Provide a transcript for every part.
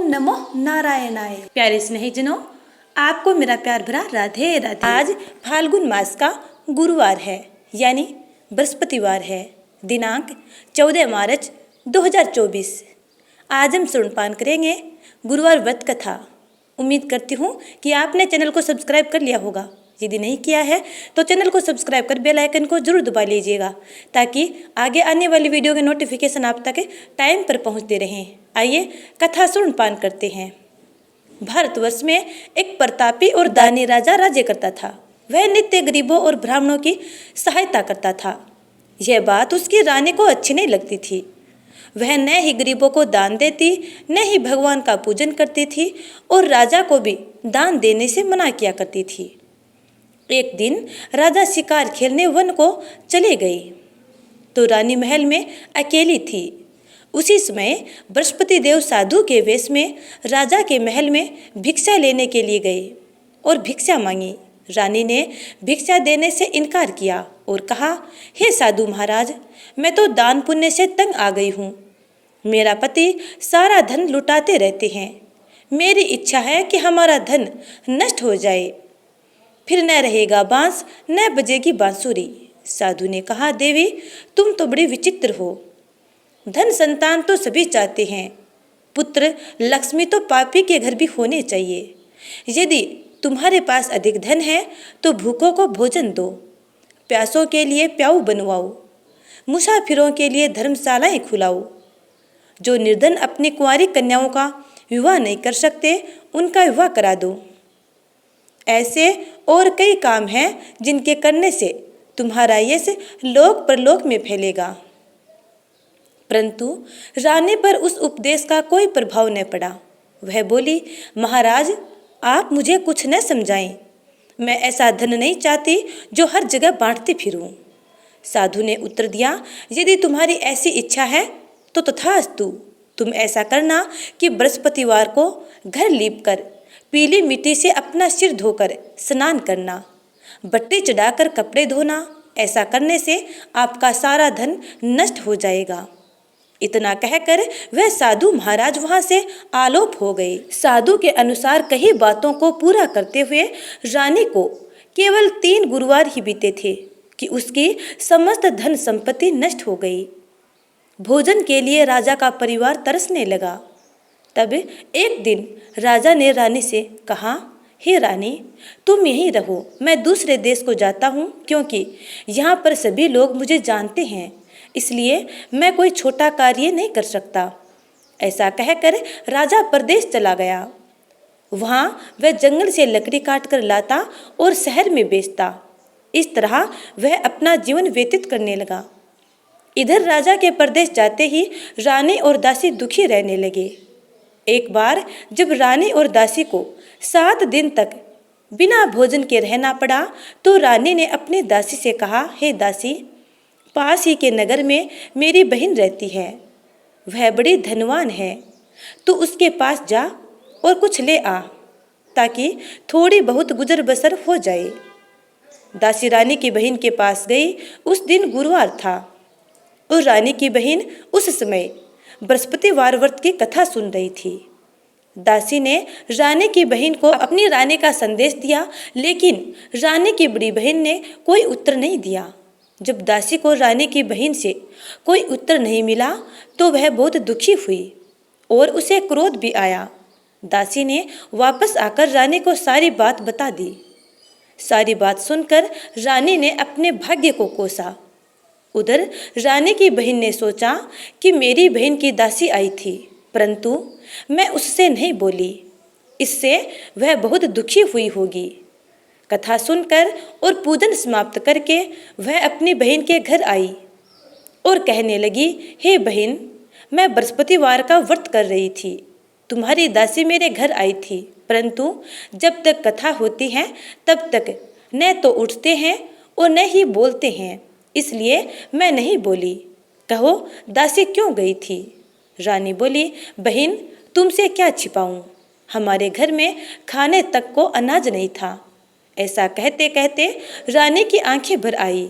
नमो नारायणाय। प्यारे स्नेहीजनों, आपको मेरा प्यार भरा राधे राधे। आज फाल्गुन मास का गुरुवार है, यानी बृहस्पतिवार है। दिनांक 14 मार्च 2024। आज हम सुनपान करेंगे गुरुवार व्रत कथा। उम्मीद करती हूँ कि आपने चैनल को सब्सक्राइब कर लिया होगा। यदि नहीं किया है तो चैनल को सब्सक्राइब कर बेल आइकन को जरूर दबा लीजिएगा, ताकि आगे आने वाली वीडियो के नोटिफिकेशन आप तक टाइम पर पहुंचते रहें। आइए कथा सुनपान करते हैं। भारतवर्ष में एक प्रतापी और दानी राजा राज्य करता था। वह नित्य गरीबों और ब्राह्मणों की सहायता करता था। यह बात उसकी रानी को अच्छी नहीं लगती थी। वह न ही गरीबों को दान देती, न ही भगवान का पूजन करती थी और राजा को भी दान देने से मना किया करती थी। एक दिन राजा शिकार खेलने वन को चले गई तो रानी महल में अकेली थी। उसी समय बृहस्पति देव साधु के वेश में राजा के महल में भिक्षा लेने के लिए गए और भिक्षा मांगी। रानी ने भिक्षा देने से इनकार किया और कहा, हे साधु महाराज, मैं तो दान पुण्य से तंग आ गई हूँ। मेरा पति सारा धन लुटाते रहते हैं। मेरी इच्छा है कि हमारा धन नष्ट हो जाए, फिर न रहेगा बांस न बजेगी बांसुरी। साधु ने कहा, देवी, तुम तो बड़ी विचित्र हो। धन संतान तो सभी चाहते हैं, पुत्र लक्ष्मी तो पापी के घर भी होने चाहिए। यदि तुम्हारे पास अधिक धन है तो भूखों को भोजन दो, प्यासों के लिए प्याऊ बनवाओ, मुसाफिरों के लिए धर्मशालाएं खुलाओ। जो निर्धन अपनी कुंवारी कन्याओं का विवाह नहीं कर सकते, उनका विवाह करा दो। ऐसे और कई काम हैं जिनके करने से तुम्हारा यश लोक परलोक में फैलेगा। परंतु रानी पर उस उपदेश का कोई प्रभाव न पड़ा। वह बोली, महाराज, आप मुझे कुछ न समझाएं। मैं ऐसा धन नहीं चाहती जो हर जगह बांटती फिरूं। साधु ने उत्तर दिया, यदि तुम्हारी ऐसी इच्छा है तो तथास्तु। तुम ऐसा करना कि बृहस्पतिवार को घर लीपकर पीली मिट्टी से अपना सिर धोकर स्नान करना, बट्टी चढ़ाकर कपड़े धोना। ऐसा करने से आपका सारा धन नष्ट हो जाएगा। इतना कहकर वह साधु महाराज वहां से आलोप हो गए। साधु के अनुसार कई बातों को पूरा करते हुए रानी को केवल 3 गुरुवार ही बीते थे कि उसकी समस्त धन संपत्ति नष्ट हो गई। भोजन के लिए राजा का परिवार तरसने लगा। तब एक दिन राजा ने रानी से कहा, हे रानी, तुम यहीं रहो, मैं दूसरे देश को जाता हूँ, क्योंकि यहाँ पर सभी लोग मुझे जानते हैं, इसलिए मैं कोई छोटा कार्य नहीं कर सकता। ऐसा कहकर राजा परदेश चला गया। वहाँ वह जंगल से लकड़ी काट कर लाता और शहर में बेचता। इस तरह वह अपना जीवन व्यतीत करने लगा। इधर राजा के परदेश जाते ही रानी और दासी दुखी रहने लगे। एक बार जब रानी और दासी को 7 दिन तक बिना भोजन के रहना पड़ा तो रानी ने अपनी दासी से कहा, हे दासी, पास ही के नगर में मेरी बहन रहती है। वह बड़ी धनवान है। तू उसके पास जा और कुछ ले आ, ताकि थोड़ी बहुत गुजर बसर हो जाए। दासी रानी की बहन के पास गई। उस दिन गुरुवार था और रानी की बहन उस समय बृहस्पतिवार व्रत की कथा सुन रही थी। दासी ने रानी की बहन को अपनी रानी का संदेश दिया, लेकिन रानी की बड़ी बहन ने कोई उत्तर नहीं दिया। जब दासी को रानी की बहन से कोई उत्तर नहीं मिला तो वह बहुत दुखी हुई और उसे क्रोध भी आया। दासी ने वापस आकर रानी को सारी बात बता दी। सारी बात सुनकर रानी ने अपने भाग्य को कोसा। उधर रानी की बहन ने सोचा कि मेरी बहन की दासी आई थी, परंतु मैं उससे नहीं बोली, इससे वह बहुत दुखी हुई होगी। कथा सुनकर और पूजन समाप्त करके वह अपनी बहन के घर आई और कहने लगी, हे बहन, मैं बृहस्पतिवार का व्रत कर रही थी। तुम्हारी दासी मेरे घर आई थी, परंतु जब तक कथा होती है तब तक न तो उठते हैं और न ही बोलते हैं, इसलिए मैं नहीं बोली। कहो, दासी क्यों गई थी? रानी बोली, बहन, तुमसे क्या छिपाऊं? हमारे घर में खाने तक को अनाज नहीं था। ऐसा कहते कहते रानी की आंखें भर आई।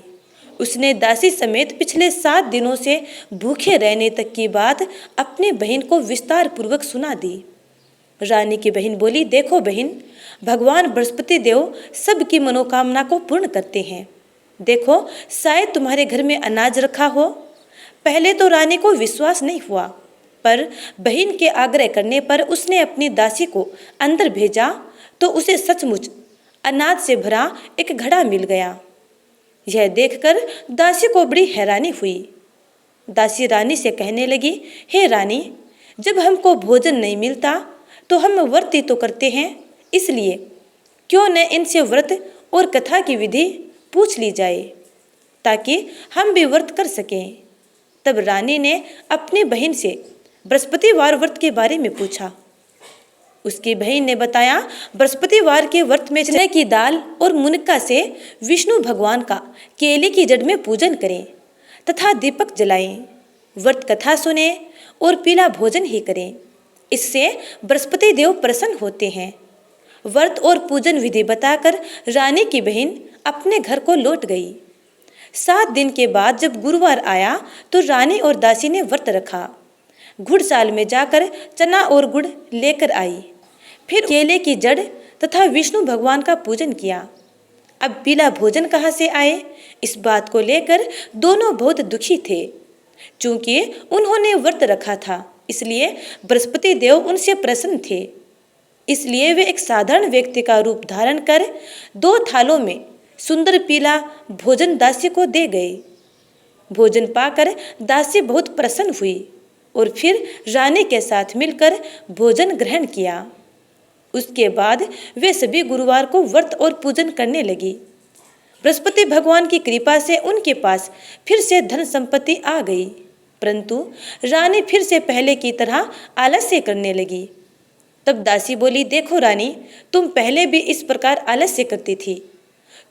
उसने दासी समेत पिछले 7 दिनों से भूखे रहने तक की बात अपनी बहन को विस्तार पूर्वक सुना दी। रानी की बहन बोली, देखो बहन, भगवान बृहस्पति देव सबकी मनोकामना को पूर्ण करते हैं। देखो, शायद तुम्हारे घर में अनाज रखा हो। पहले तो रानी को विश्वास नहीं हुआ, पर बहन के आग्रह करने पर उसने अपनी दासी को अंदर भेजा तो उसे सचमुच अनाज से भरा एक घड़ा मिल गया। यह देखकर दासी को बड़ी हैरानी हुई। दासी रानी से कहने लगी, हे रानी, जब हमको भोजन नहीं मिलता तो हम व्रत ही तो करते हैं, इसलिए क्यों न इनसे व्रत और कथा की विधि पूछ ली जाए ताकि हम भी व्रत कर सकें। तब रानी ने अपनी बहन से बृहस्पतिवार व्रत के बारे में पूछा। उसकी बहन ने बताया, बृहस्पतिवार के व्रत में चने की दाल और मुनक्का से विष्णु भगवान का केले की जड़ में पूजन करें तथा दीपक जलाएं, व्रत कथा सुने और पीला भोजन ही करें। इससे बृहस्पति देव प्रसन्न होते हैं। व्रत और पूजन विधि बताकर रानी की बहन अपने घर को लौट गई। 7 दिन के बाद जब गुरुवार आया तो रानी और दासी ने व्रत रखा। घुड़साल में जाकर चना और गुड़ लेकर आई, फिर केले की जड़ तथा विष्णु भगवान का पूजन किया। अब पीला भोजन कहाँ से आए, इस बात को लेकर दोनों बहुत दुखी थे। चूंकि उन्होंने व्रत रखा था, इसलिए बृहस्पति देव उनसे प्रसन्न थे। इसलिए वे एक साधारण व्यक्ति का रूप धारण कर 2 थालों में सुंदर पीला भोजन दासी को दे गए। भोजन पाकर दासी बहुत प्रसन्न हुई और फिर रानी के साथ मिलकर भोजन ग्रहण किया। उसके बाद वे सभी गुरुवार को व्रत और पूजन करने लगी। बृहस्पति भगवान की कृपा से उनके पास फिर से धन संपत्ति आ गई, परंतु रानी फिर से पहले की तरह आलस्य करने लगी। तब दासी बोली, देखो रानी, तुम पहले भी इस प्रकार आलस्य करती थी।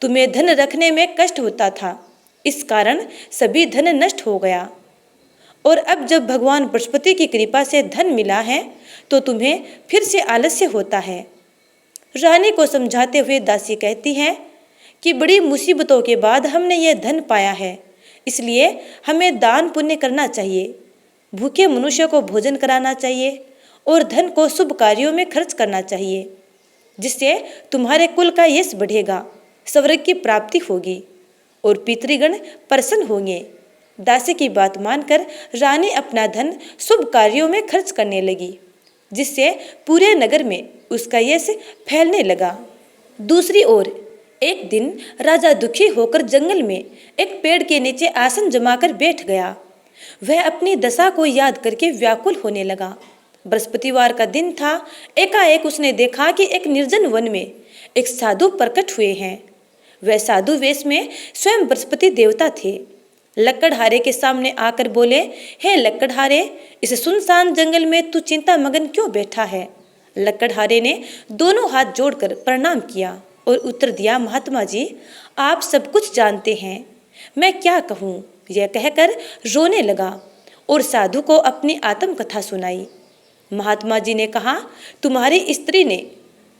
तुम्हें धन रखने में कष्ट होता था, इस कारण सभी धन नष्ट हो गया। और अब जब भगवान बृहस्पति की कृपा से धन मिला है तो तुम्हें फिर से आलस्य होता है। रानी को समझाते हुए दासी कहती है कि बड़ी मुसीबतों के बाद हमने यह धन पाया है, इसलिए हमें दान पुण्य करना चाहिए, भूखे मनुष्य को भोजन कराना चाहिए और धन को शुभ कार्यों में खर्च करना चाहिए, जिससे तुम्हारे कुल का यश बढ़ेगा, स्वर्ग की प्राप्ति होगी और पितृगण प्रसन्न होंगे। दासी की बात मानकर रानी अपना धन शुभ कार्यों में खर्च करने लगी, जिससे पूरे नगर में उसका यश फैलने लगा। दूसरी ओर एक दिन राजा दुखी होकर जंगल में एक पेड़ के नीचे आसन जमाकर बैठ गया। वह अपनी दशा को याद करके व्याकुल होने लगा। बृहस्पतिवार का दिन था। एकाएक उसने देखा कि एक निर्जन वन में एक साधु प्रकट हुए हैं। वह साधु वेश में स्वयं बृहस्पति देवता थे। लकड़हारे के सामने आकर बोले, हे लकड़हारे, इस सुनसान जंगल में तू चिंता मगन क्यों बैठा है? लकड़हारे ने दोनों हाथ जोड़कर प्रणाम किया और उत्तर दिया, महात्मा जी, आप सब कुछ जानते हैं, मैं क्या कहूँ? यह कहकर रोने लगा और साधु को अपनी आत्मकथा सुनाई। महात्मा जी ने कहा, तुम्हारी स्त्री ने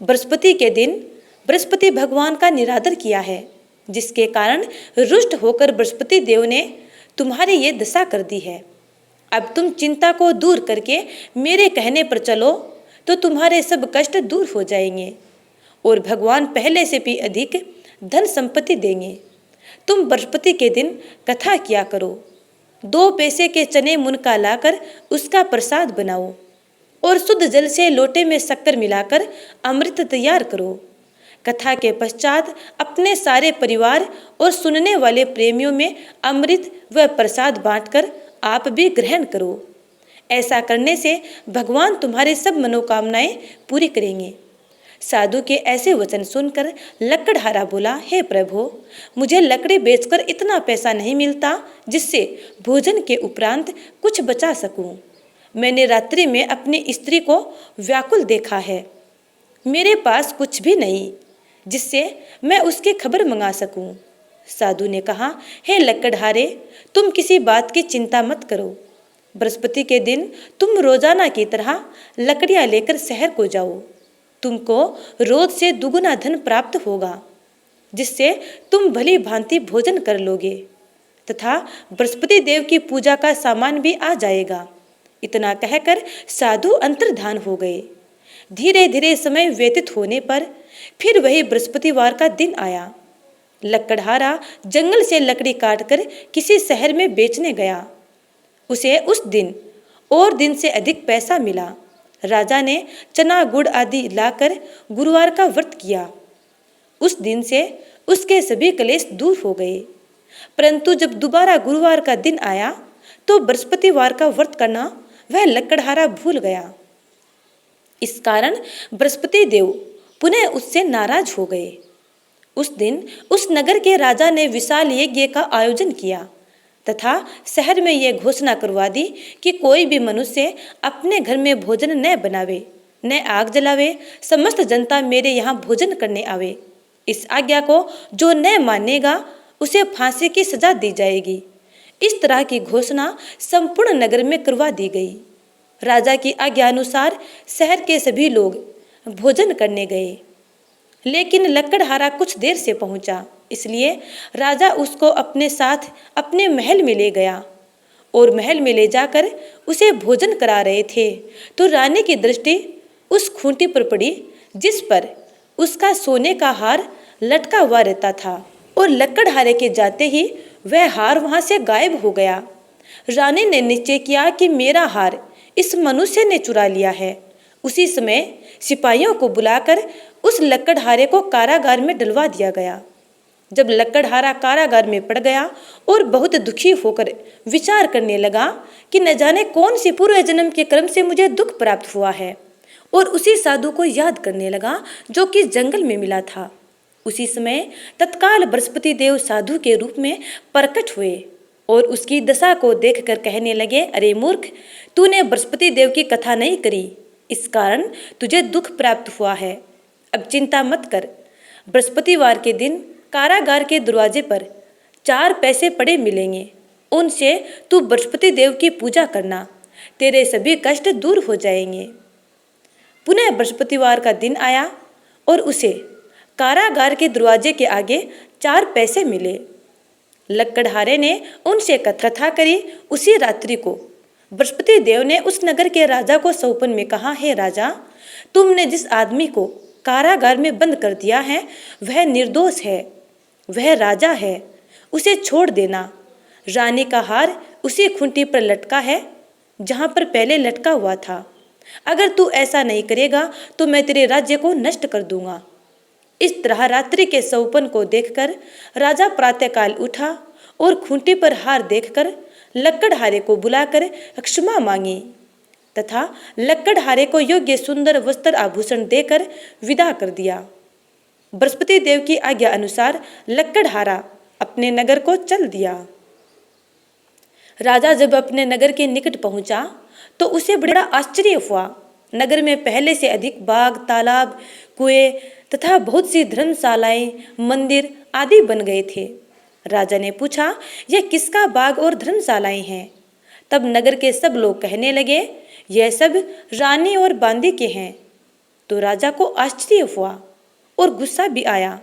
बृहस्पति के दिन बृहस्पति भगवान का निरादर किया है, जिसके कारण रुष्ट होकर बृहस्पति देव ने तुम्हारी ये दशा कर दी है। अब तुम चिंता को दूर करके मेरे कहने पर चलो तो तुम्हारे सब कष्ट दूर हो जाएंगे और भगवान पहले से भी अधिक धन संपत्ति देंगे। तुम बृहस्पति के दिन कथा किया करो। 2 पैसे के चने मुनका लाकर उसका प्रसाद बनाओ और शुद्ध जल से लोटे में शक्कर मिलाकर अमृत तैयार करो। कथा के पश्चात अपने सारे परिवार और सुनने वाले प्रेमियों में अमृत व प्रसाद बांटकर आप भी ग्रहण करो। ऐसा करने से भगवान तुम्हारे सब मनोकामनाएं पूरी करेंगे। साधु के ऐसे वचन सुनकर लकड़हारा बोला, हे प्रभु, मुझे लकड़ी बेचकर इतना पैसा नहीं मिलता जिससे भोजन के उपरांत कुछ बचा सकूं। मैंने रात्रि में अपनी स्त्री को व्याकुल देखा है। मेरे पास कुछ भी नहीं जिससे मैं उसकी खबर मंगा सकूं। साधु ने कहा, हे लकड़हारे, तुम किसी बात की चिंता मत करो। बृहस्पति के दिन तुम रोजाना की तरह लकड़ियां लेकर शहर को जाओ। तुमको रोज से दुगुना धन प्राप्त होगा, जिससे तुम भली भांति भोजन कर लोगे तथा बृहस्पति देव की पूजा का सामान भी आ जाएगा। इतना कहकर साधु अंतर्धान हो गए। धीरे धीरे समय व्यतीत होने पर फिर वही बृहस्पतिवार का दिन आया। लकड़हारा जंगल से लकड़ी काटकर किसी शहर में बेचने गया। उसे उस दिन और दिन से अधिक पैसा मिला। राजा ने चना गुड़ आदि लाकर गुरुवार का व्रत किया। उस दिन से उसके सभी क्लेश दूर हो गए। परंतु जब दोबारा गुरुवार का दिन आया तो बृहस्पतिवार का व्रत करना वह लकड़हारा भूल गया। इस कारण बृहस्पति देव पुनः उससे नाराज हो गए। उस दिन उस नगर के राजा ने विशाल यज्ञ का आयोजन किया तथा शहर में यह घोषणा करवा दी कि कोई भी मनुष्य अपने घर में भोजन न बनावे, न आग जलावे, समस्त जनता मेरे यहाँ भोजन करने आवे। इस आज्ञा को जो न मानेगा उसे फांसी की सजा दी जाएगी। इस तरह की घोषणा संपूर्ण नगर में करवा दी गई। राजा की आज्ञा अनुसार शहर के सभी लोग भोजन करने गए, लेकिन लकड़हारा कुछ देर से पहुंचा, इसलिए राजा उसको अपने साथ अपने महल में ले गया और महल में ले जाकर उसे भोजन करा रहे थे तो रानी की दृष्टि उस खूंटी पर पड़ी जिस पर उसका सोने का हार लटका हुआ रहता था और लकड़हारे के जाते ही वह हार वहां से गायब हो गया। रानी ने निश्चय किया कि मेरा हार इस मनुष्य ने चुरा लिया है। उसी समय सिपाहियों को बुलाकर उस लकड़हारे को कारागार में डलवा दिया गया। जब लकड़हारा कारागार में पड़ गया और बहुत दुखी होकर विचार करने लगा कि न जाने कौन सी पूर्व जन्म के कर्म से मुझे दुख प्राप्त हुआ है, और उसी साधु को याद करने लगा जो कि जंगल में मिला था। उसी समय तत्काल बृहस्पति देव साधु के रूप में प्रकट हुए और उसकी दशा को देखकर कहने लगे, अरे मूर्ख, तूने बृहस्पति देव की कथा नहीं करी, इस कारण तुझे दुख प्राप्त हुआ है। अब चिंता मत कर। बृहस्पतिवार के दिन कारागार के दरवाजे पर 4 पैसे पड़े मिलेंगे, उनसे तू बृहस्पति देव की पूजा करना, तेरे सभी कष्ट दूर हो जाएंगे। पुनः बृहस्पतिवार का दिन आया और उसे कारागार के दरवाजे के आगे 4 पैसे मिले। लकड़हारे ने उनसे कथा करी। उसी रात्रि को बृहस्पति देव ने उस नगर के राजा को सौपन में कहा, हे राजा, तुमने जिस आदमी को कारागार में बंद कर दिया है वह निर्दोष है, वह राजा है, उसे छोड़ देना। रानी का हार उसी खूंटी पर लटका है जहां पर पहले लटका हुआ था। अगर तू ऐसा नहीं करेगा तो मैं तेरे राज्य को नष्ट कर दूंगा। इस तरह रात्रि के सौपन को देखकर राजा प्रातःकाल उठा और खूंटी पर हार देखकर लकड़हारे को बुलाकर क्षमा मांगी तथा लकड़हारे को योग्य सुंदर वस्त्र आभूषण देकर विदा कर दिया। बृहस्पति देव की आज्ञा अनुसार लकड़हारा अपने नगर को चल दिया। राजा जब अपने नगर के निकट पहुंचा तो उसे बड़ा आश्चर्य हुआ। नगर में पहले से अधिक बाग, तालाब, कुएं तथा बहुत सी धर्मशालाएं, मंदिर आदि बन गए थे। राजा ने पूछा, यह किसका बाग और धर्मशालाएं हैं? तब नगर के सब लोग कहने लगे, यह सब रानी और बांदी के हैं। तो राजा को आश्चर्य हुआ और गुस्सा भी आया।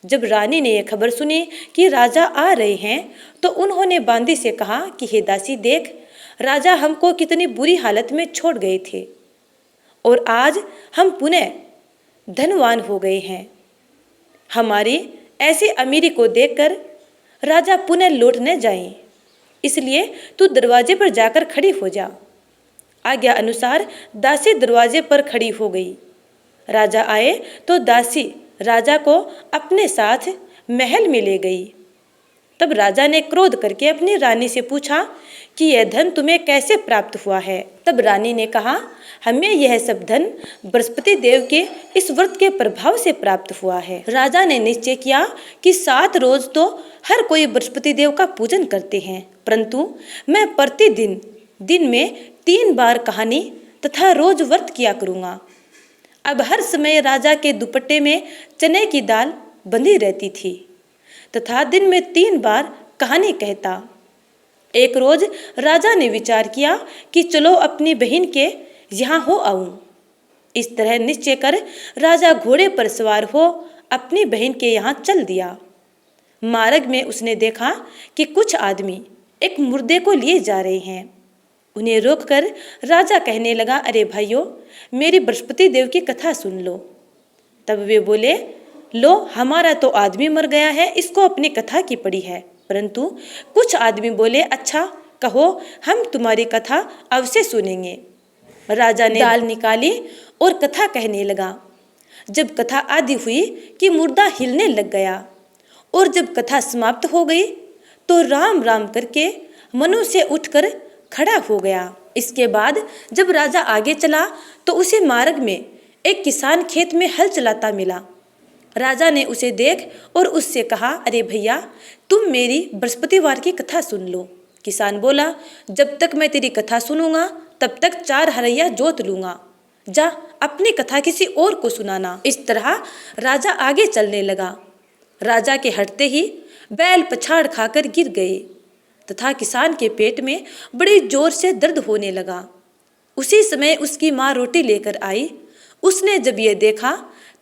जब रानी ने यह खबर सुनी कि राजा आ रहे हैं तो उन्होंने बांदी से कहा कि हे दासी, देख, राजा हमको कितनी बुरी हालत में छोड़ गए थे और आज हम पुनः धनवान हो गए हैं। हमारी ऐसी अमीरी को देखकर राजा पुनः लौट न जाए, इसलिए तू दरवाजे पर जाकर खड़ी हो जा। आज्ञा अनुसार दासी दरवाजे पर खड़ी हो गई। राजा आए तो दासी राजा को अपने साथ महल में ले गई। तब राजा ने क्रोध करके अपनी रानी से पूछा कि यह धन तुम्हें कैसे प्राप्त हुआ है? तब रानी ने कहा, हमें यह सब धन बृहस्पति देव के इस व्रत के प्रभाव से प्राप्त हुआ है। राजा ने निश्चय किया कि 7 रोज तो हर कोई बृहस्पति देव का पूजन करते हैं, परंतु मैं प्रतिदिन दिन में 3 बार कहानी तथा रोज व्रत किया करूँगा। अब हर समय राजा के दुपट्टे में चने की दाल बंधी रहती थी तथा दिन में 3 बार कहानी कहता। एक रोज राजा ने विचार किया कि चलो अपनी बहन के यहाँ हो आऊं। इस तरह निश्चय कर राजा घोड़े पर सवार हो अपनी बहन के यहाँ चल दिया। मार्ग में उसने देखा कि कुछ आदमी एक मुर्दे को लिए जा रहे हैं। उन्हें रोककर राजा कहने लगा, अरे भाइयों, मेरी बृहस्पति देव की कथा सुन लो। तब वे बोले, लो, हमारा तो आदमी मर गया है, इसको अपनी कथा की पड़ी है। परंतु कुछ आदमी बोले, अच्छा कहो, हम तुम्हारी कथा अवश्य सुनेंगे। राजा ने दाल निकाली और कथा कहने लगा। जब कथा आदि हुई कि मुर्दा हिलने लग गया, और जब कथा समाप्त हो गई तो राम राम करके मनु से उठकर खड़ा हो गया। इसके बाद जब राजा आगे चला तो उसे मार्ग में एक किसान खेत में हल चलाता मिला। राजा ने उसे देख और उससे कहा, अरे भैया, तुम मेरी बृहस्पतिवार की कथा सुन लो। किसान बोला, जब तक मैं तेरी कथा सुनूंगा तब तक 4 हरैया जोत लूंगा, जा अपनी कथा किसी और को सुनाना। इस तरह राजा आगे चलने लगा। राजा के हटते ही बैल पछाड़ खाकर गिर गए तथा किसान के पेट में बड़ी जोर से दर्द होने लगा। उसी समय उसकी माँ रोटी लेकर आई। उसने जब ये देखा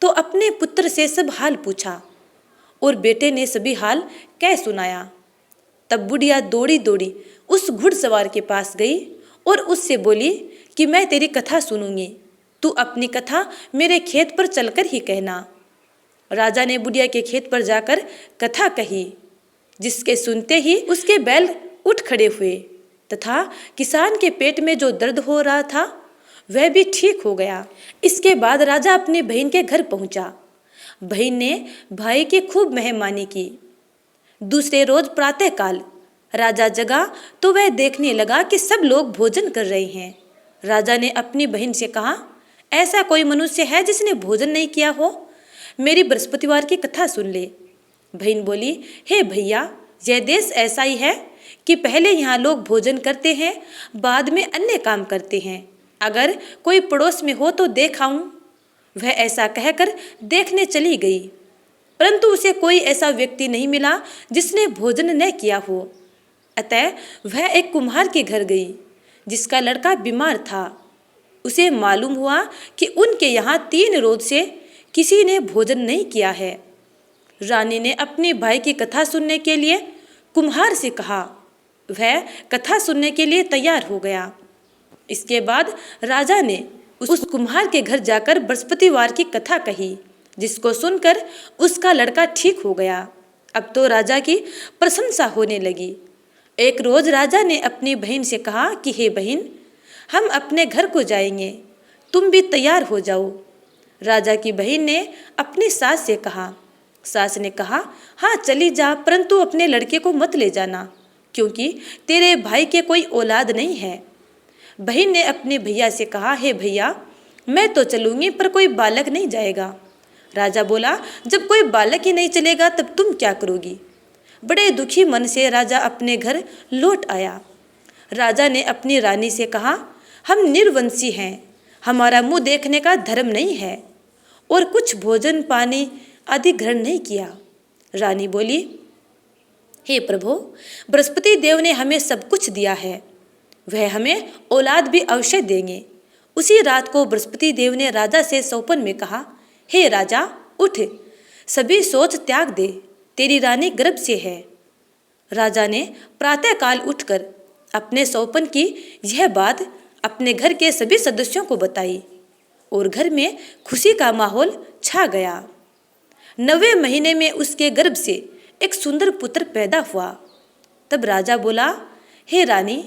तो अपने पुत्र से सब हाल पूछा और बेटे ने सभी हाल कह सुनाया। तब बुढ़िया दौड़ी दौड़ी उस घुड़सवार के पास गई और उससे बोली कि मैं तेरी कथा सुनूंगी, तू अपनी कथा मेरे खेत पर चलकर ही कहना। राजा ने बुढ़िया के खेत पर जाकर कथा कही, जिसके सुनते ही उसके बैल उठ खड़े हुए तथा किसान के पेट में जो दर्द हो रहा था वह भी ठीक हो गया। इसके बाद राजा अपनी बहन के घर पहुंचा। बहन ने भाई की खूब मेहमानी की। दूसरे रोज प्रातःकाल राजा जगा तो वह देखने लगा कि सब लोग भोजन कर रहे हैं। राजा ने अपनी बहन से कहा, ऐसा कोई मनुष्य है जिसने भोजन नहीं किया हो? मेरी बृहस्पतिवार की कथा सुन ले। बहन बोली, हे भैया, यह देश ऐसा ही है कि पहले यहाँ लोग भोजन करते हैं, बाद में अन्य काम करते हैं। अगर कोई पड़ोस में हो तो देख आऊं। वह ऐसा कहकर देखने चली गई, परंतु उसे कोई ऐसा व्यक्ति नहीं मिला जिसने भोजन न किया हो। अतः वह एक कुम्हार के घर गई जिसका लड़का बीमार था। उसे मालूम हुआ कि उनके यहाँ 3 रोज से किसी ने भोजन नहीं किया है। रानी ने अपने भाई की कथा सुनने के लिए कुम्हार से कहा। वह कथा सुनने के लिए तैयार हो गया। इसके बाद राजा ने उस कुम्हार के घर जाकर बृहस्पतिवार की कथा कही, जिसको सुनकर उसका लड़का ठीक हो गया। अब तो राजा की प्रशंसा होने लगी। एक रोज राजा ने अपनी बहन से कहा कि हे बहन, हम अपने घर को जाएंगे, तुम भी तैयार हो जाओ। राजा की बहन ने अपनी सास से कहा। सास ने कहा, हाँ चली जा, परंतु अपने लड़के को मत ले जाना, क्योंकि तेरे भाई के कोई औलाद नहीं है। बहन ने अपने भैया से कहा, हे भैया, मैं तो चलूंगी पर कोई बालक नहीं जाएगा। राजा बोला, जब कोई बालक ही नहीं चलेगा तब तुम क्या करोगी? बड़े दुखी मन से राजा अपने घर लौट आया। राजा ने अपनी रानी से कहा, हम निर्वंशी हैं, हमारा मुंह देखने का धर्म नहीं है और कुछ भोजन पानी आदि ग्रहण नहीं किया। रानी बोली, हे प्रभु, बृहस्पति देव ने हमें सब कुछ दिया है, वह हमें औलाद भी अवश्य देंगे। उसी रात को बृहस्पति देव ने राजा से सौपन में कहा, हे राजा, उठ, सभी सोच त्याग दे, तेरी रानी गर्भ से है। राजा ने प्रातःकाल उठकर अपने सौपन की यह बात अपने घर के सभी सदस्यों को बताई और घर में खुशी का माहौल छा गया। 9वें महीने में उसके गर्भ से एक सुंदर पुत्र पैदा हुआ। तब राजा बोला, हे रानी,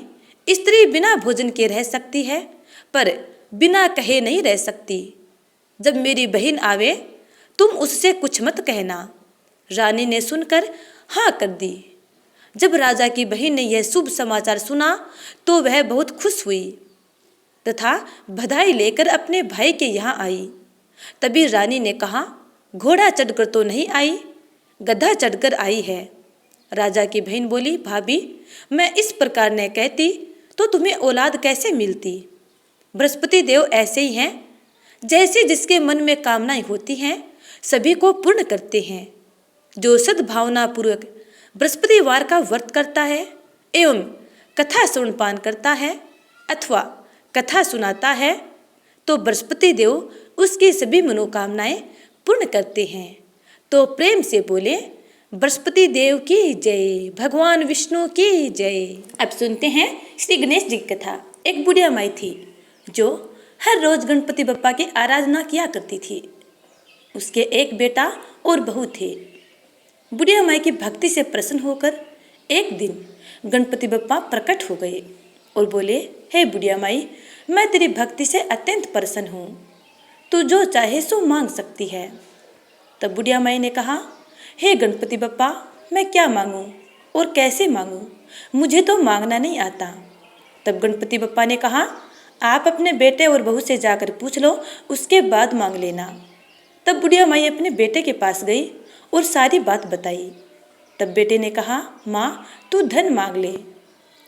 स्त्री बिना भोजन के रह सकती है, पर बिना कहे नहीं रह सकती। जब मेरी बहन आवे तुम उससे कुछ मत कहना। रानी ने सुनकर हाँ कर दी। जब राजा की बहन ने यह शुभ समाचार सुना तो वह बहुत खुश हुई तथा बधाई लेकर अपने भाई के यहाँ आई। तभी रानी ने कहा, घोड़ा चढ़कर तो नहीं आई, गधा चढ़कर आई है। राजा की बहन बोली, भाभी, मैं इस प्रकार न कहती तो तुम्हें औलाद कैसे मिलती? बृहस्पति देव ऐसे ही हैं, जैसे जिसके मन में कामनाएं होती हैं सभी को पूर्ण करते हैं। जो सद्भावना पूर्वक बृहस्पतिवार का व्रत करता है एवं कथा सुनपान करता है अथवा कथा सुनाता है तो बृहस्पति देव उसकी सभी मनोकामनाएं पूर्ण करते हैं। तो प्रेम से बोले, बृहस्पति देव की जय, भगवान विष्णु की जय। अब सुनते हैं श्री गणेश जी की कथा। एक बुढ़िया माई थी जो हर रोज गणपति बप्पा की आराधना किया करती थी। उसके एक बेटा और बहू थे। बुढ़िया माई की भक्ति से प्रसन्न होकर एक दिन गणपति बप्पा प्रकट हो गए और बोले, हे बुढ़िया माई, मैं तेरी भक्ति से अत्यंत प्रसन्न हूँ, तू जो चाहे सो मांग सकती है। तब बुढ़िया माई ने कहा, हे गणपति बप्पा, मैं क्या मांगूं और कैसे मांगूं, मुझे तो मांगना नहीं आता। तब गणपति बप्पा ने कहा, आप अपने बेटे और बहू से जाकर पूछ लो, उसके बाद मांग लेना। तब बुढ़िया माई अपने बेटे के पास गई और सारी बात बताई। तब बेटे ने कहा, माँ तू धन मांग ले।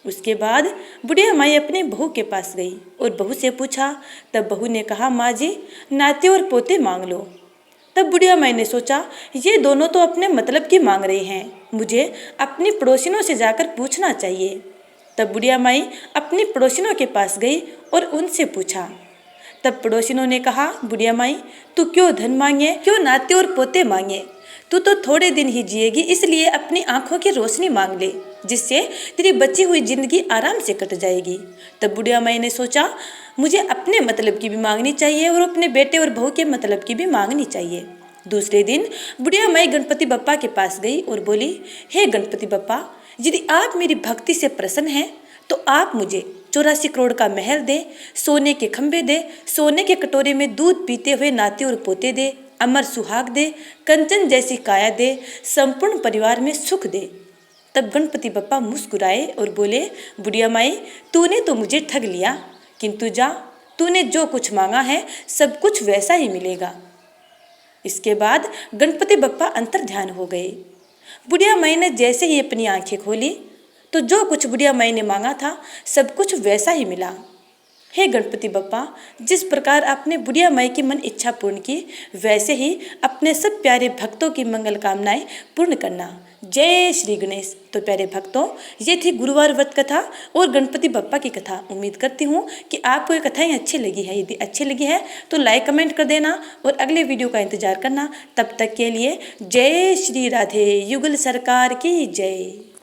उसके बाद बुढ़िया माई अपनी बहू के पास गई और बहू से पूछा। तब बहू ने कहा, माँ जी नाते और पोते मांग लो। तब बुढ़िया माई ने सोचा, ये दोनों तो अपने मतलब की मांग रहे हैं, मुझे अपनी पड़ोसिनों से जाकर पूछना चाहिए। तब बुढ़िया माई अपनी पड़ोसिनों के पास गई और उनसे पूछा। तब पड़ोसिनों ने कहा, बुढ़िया माई तू क्यों धन मांगे, क्यों नाते और पोते मांगे, तू तो थोड़े दिन ही जिएगी, इसलिए अपनी आंखों की रोशनी मांग ले, जिससे तेरी बची हुई जिंदगी आराम से कट जाएगी। तब बुढ़िया माई ने सोचा, मुझे अपने मतलब की भी मांगनी चाहिए और अपने बेटे और बहू के मतलब की भी मांगनी चाहिए। दूसरे दिन बुढ़िया माई गणपति बप्पा के पास गई और बोली, हे गणपति बप्पा, यदि आप मेरी भक्ति से प्रसन्न हैं तो आप मुझे 84 करोड़ का महल दे, सोने के खंभे दे, सोने के कटोरे में दूध पीते हुए नाते और पोते दे, अमर सुहाग दे, कंचन जैसी काया दे, संपूर्ण परिवार में सुख दे। तब गणपति बप्पा मुस्कुराए और बोले, बुढ़िया माई तूने तो मुझे ठग लिया, किंतु जा, तूने जो कुछ मांगा है सब कुछ वैसा ही मिलेगा। इसके बाद गणपति बप्पा अंतर ध्यान हो गए। बुढ़िया माई ने जैसे ही अपनी आंखें खोली तो जो कुछ बुढ़िया माई ने मांगा था सब कुछ वैसा ही मिला। हे गणपति बप्पा, जिस प्रकार आपने बुढ़िया माई की मन इच्छा पूर्ण की, वैसे ही अपने सब प्यारे भक्तों की मंगल कामनाएं पूर्ण करना। जय श्री गणेश। तो प्यारे भक्तों, ये थी गुरुवार व्रत कथा और गणपति बप्पा की कथा। उम्मीद करती हूँ कि आपको ये कथाएं अच्छी लगी है। यदि अच्छी लगी है तो लाइक कमेंट कर देना और अगले वीडियो का इंतजार करना। तब तक के लिए जय श्री राधे। युगल सरकार की जय।